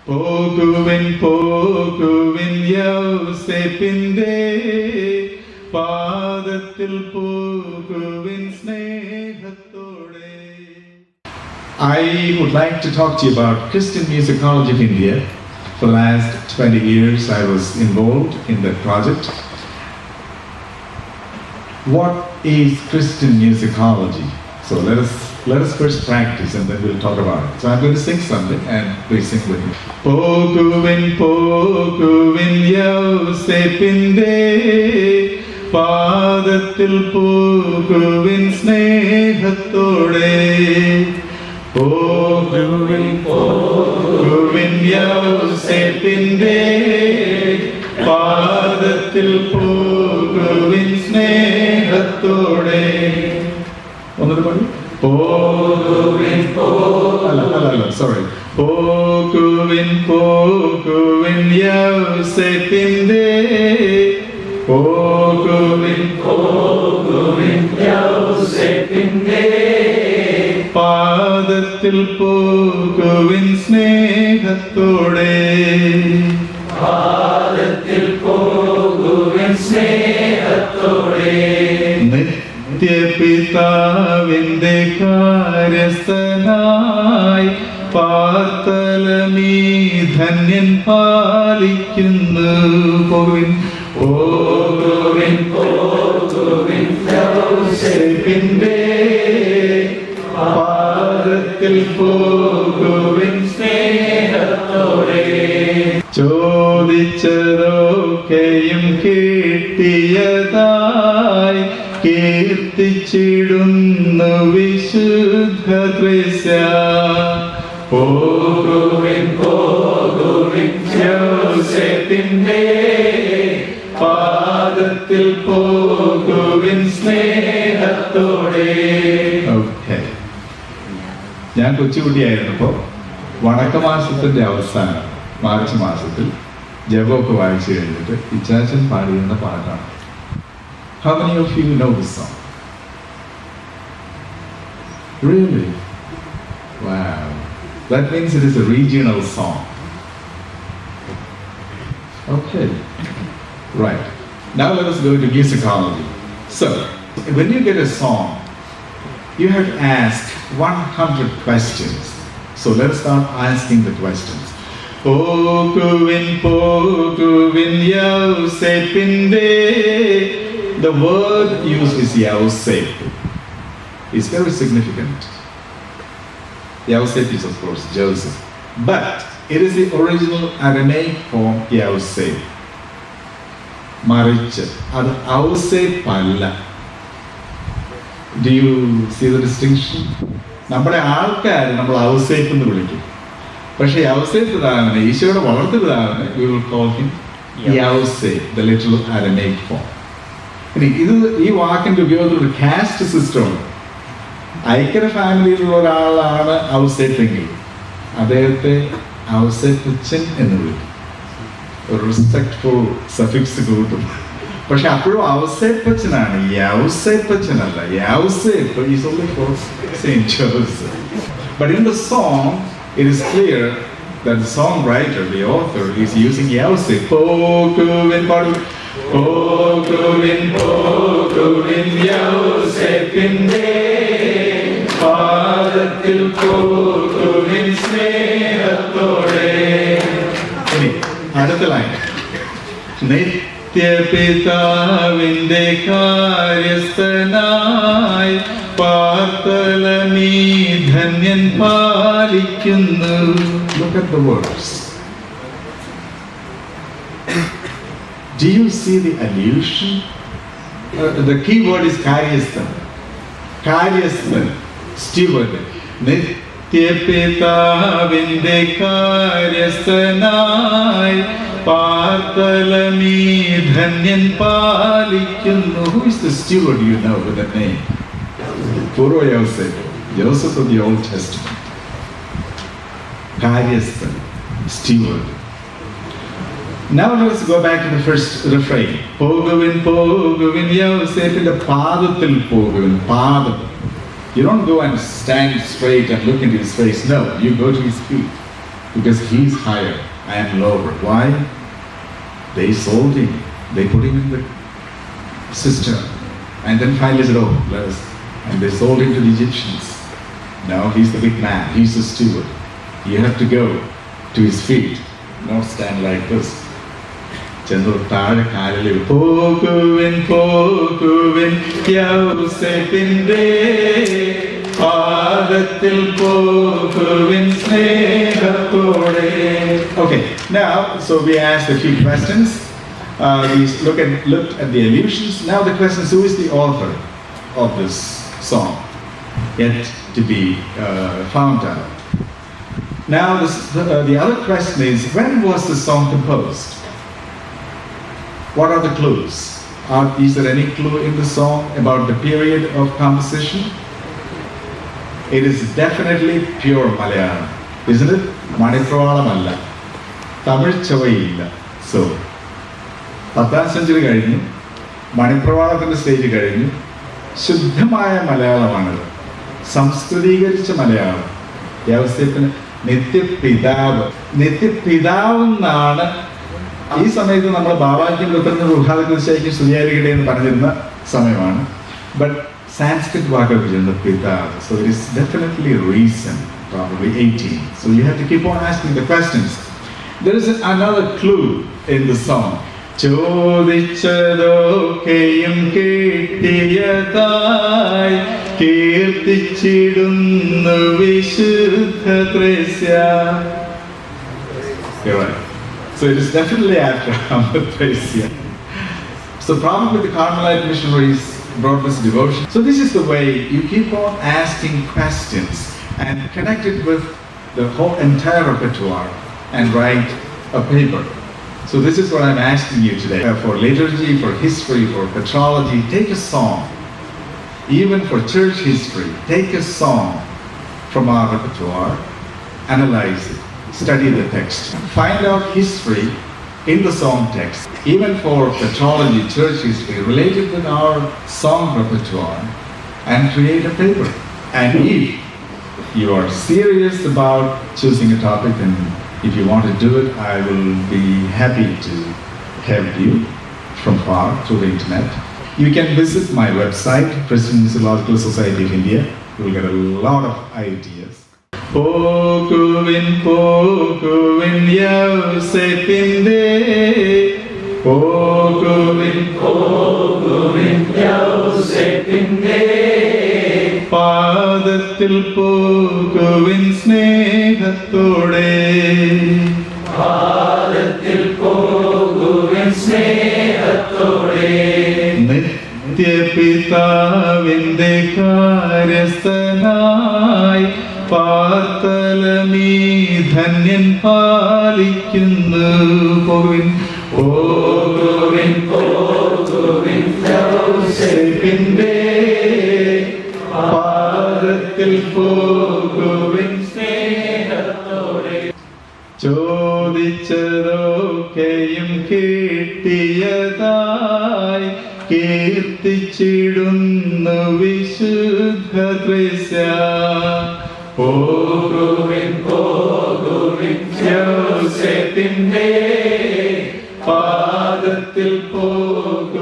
പോകുവിൻ പോകുവിൻ യൗസേപ്പിന്റെ പാദത്തിൽ പോകുവിൻ സ്നേഹത്തോടെ. I would like to talk to you about Christian Musicology of India. For the last 20 years I was involved in that project. What is Christian musicology? So let us first practice and then we'll talk about it. So I'm going to sing something and please sing with me. പോകുവിൻ പോകുവിൻ യൗസേപ്പിന്റെ പാദത്തിൽ പോകുവിൻ സ്നേഹത്തോടെ. പോകുവിൻ പോകുവിൻ യൗസേപ്പിന്റെ പാദത്തിൽ പോകുവിൻ സ്നേഹത്തോടെ. ഒന്നുകൂടെ പാടി. പോകുവിൻ sorry. പോകുവിൻ പോകുവിൻ യൗസേപ്പിന്റെ പോകുവിൻ പോകുവിൻ യൗസേപ്പിന്റെ പാദത്തിൽ പോകുവിൻ സ്നേഹത്തോടെ. പാദത്തിൽ പോകുവിൻ സ്നേഹത്തോടെ. നിത്യപിതാവിന്റെ കാര്യസ്ഥനായി പാർത്തലമീ ധന്യൻ പാലിക്കുന്നു. പോകുവിൻ പോകുവിൻ പോകുവിൻ യൗസേപ്പിന്റെ പാദത്തിൽ പോകുവിൻ സ്നേഹത്തോടെ. ചോദിച്ചതൊക്കെയും കിട്ടിയതായി കീർത്തിച്ചിടുന്നു വിശുദ്ധ ത്രേസ്യ. പോകുവിൻ പോകുവിൻ യൗസേപ്പിന്റെ പാദത്തിൽ പോകുവിൻ സ്നേഹത്തോടെ. ഓക്കെ, ഞാൻ കൊച്ചുകുട്ടിയായിരുന്നപ്പോൾ വണക്കമാസത്തിന്റെ അവസാനം മാർച്ച് മാസത്തിൽ ജപമൊക്കെ വായിച്ചു കഴിഞ്ഞിട്ട് ഇച്ചാച്ചൻ പാടിയിരുന്ന പാട്ടാണ്. How many of you know this song? Really? Wow. That means it is a regional song. Okay. Right. Now let us go to musicology. So, when you get a song, you have to ask 100 questions. So let's start asking the questions. പോകുവിൻ പോകുവിൻ യൗസേപ്പിന്റെ. The word used is Yawsep. It's very significant. Yawsep is of course Joseph, but it is the original Aramaic form Yawsep. മറിച്ച് അത് ഔസേപ്പ് അല്ല. Do you see the distinction? നമ്മുടെ ആൾക്കാർ നമ്മൾ ഔസേപ്പ് എന്ന് വിളിക്കും. പക്ഷേ ഔസേപ്പ് പിതാവിനെ, ഈശോയുടെ വളർത്തു പിതാവിനെ, we will call him Yawsep, the literal Aramaic form. ഇനി ഇത് ഈ വാക്കിന്റെ ഉപയോഗത്തിൽ ഒരു കാസ്റ്റ് സിസ്റ്റം ഉണ്ട്. ഐക്യര ഫാമിലിയിലുള്ള ഒരാളാണ് ഔസേപ്പെങ്കിൽ അദ്ദേഹത്തെ ഔസേപ്പച്ചൻ എന്ന് വിളിക്കും. ഒരു റെസ്പെക്ട്ഫുൾ സഫിക്സ് കൂട്ടും. പക്ഷെ അപ്പോഴും ഔസേപ്പച്ചനാണ്, യൗസേപ്പച്ചനല്ല. Yausep is only for Saint Joseph. But in the song it is clear that the songwriter, the author, is using Yawsep. പോകുവിൻ പോകുവിൻ പോകുവിൻ യൗസേപ്പിന്റെ പാദത്തിൽ പോകുവിൻ സ്നേഹത്തോടെ. ഇനി അടുത്ത ലൈൻ. നിത്യപിതാവിന്റെ കാര്യസ്ഥനായി പാർത്തലമീ ധന്യൻ പാലിക്കുന്നു. Look at the words. Do you see the allusion? The key word is കാര്യസ്ഥൻ. കാര്യസ്ഥൻ, steward. നിത്യപിതാവിന്റെ കാര്യസ്ഥനായി പാർത്തലമീ ധന്യൻ പാലിക്കുന്നു. Who is the steward you know with that name? Puro Yawsep, Joseph of the Old Testament. കാര്യസ്ഥൻ, steward. Now let's go back to the first refrain. പോകുവിൻ പോകുവിൻ യൗസേപ്പിന്റെ പാദത്തിൽ പോകുവിൻ. പാദം. You don't go and stand straight and look into his face. No, you go to his feet. because he's higher, I am lower. Why? They sold him. They put him in the cistern. And then finally said, oh, let us. And they sold him to the Egyptians. Now he's the big man. He's the steward. You have to go to his feet, not stand like this. ചെന്നു താഴെ കാലിൽ പോകുവിൻ പോകുവിൻ യൗസേപ്പിന്റെ പാദത്തിൽ പോകുവിൻ സ്നേഹത്തോടെ. Okay, now so we asked a few questions. We looked at the allusions. Now the question is, who is the author of this song? Yet to be found out. Now the other question is, when was the song composed? What are the clues? Is there any clue in the song about the period of composition? It is definitely pure Malayalam, isn't it? Manipravala Tamil Chavayilla. So, 10th century കഴിഞ്ഞു, മണിപ്രവാളത്തിന്റെ stage കഴിഞ്ഞു, ശുദ്ധമായ മലയാളമാണത്, സംസ്കൃതീകരിച്ച മലയാളം. യൗസേപ്പിന് നിത്യപിതാവ് എന്നാണ്. ഈ സമയത്ത് നമ്മൾ ബാബാക്കും ലുത്തറിനും റുഹാദുശായിക്കും സ്തുതിയായിരിക്കട്ടെ എന്ന് പറഞ്ഞിരുന്ന സമയമാണ്. ബട്ട് സാൻസ്ക്രിറ്റ് വാക്കുകൾ ചെന്ന് പിതാവ്. So it is definitely recent, probably 18. So you have to keep on asking the questions. There is another clue in the song. ചോദിച്ചതൊക്കെയും കിട്ടിയതായി കീർത്തിച്ചിടുന്നു വിശുദ്ധ Thresia. You're right. So it is definitely after Amathresya. So probably the Carmelite missionaries brought this devotion. So this is the way you keep on asking questions and connect it with the whole entire repertoire and write a paper. So this is what I'm asking you today. For liturgy, for history, for patrology, take a song. Even for church history, take a song from our repertoire, analyze it, study the text, find out history in the song text. Even for patrology, church history, relate it with our song repertoire and create a paper. And if you are serious about choosing a topic, and if you want to do it, I will be happy to help you from far through the internet. You can visit my website, Christian Missiological Society of India. You will get a lot of ideas. പോകുവിൻ പോകുവിൻ യൗസേപ്പിന്റെ പോകുവിൻ പോകുവിൻ യൗസേപ്പിന്റെ പാദത്തിൽ പോകുവിൻ സ്നേഹത്തോടെ പാദത്തിൽ പോകുവിൻ സ്നേഹത്തോടെ നിത്യപിതാവിന്റെ കാര്യസ്ഥനായി പാർത്തലമീ ധന്യൻ പാലിക്കുന്നു. പോകുവിൻ പോകുവിൻ പോകുവിൻ യൗസേപ്പിന്റെ പാദത്തിൽ പോകുവിൻ സ്നേഹത്തോടെ. ചോദിച്ചതൊക്കെയും കിട്ടിയതായി കീർത്തിച്ചിടുന്നു വിശുദ്ധ ത്രേസ്യ. പോകുവിൻ പോകുവിൻ യൗസേപ്പിന്റെ പാദത്തിൽ പോകുവിൻ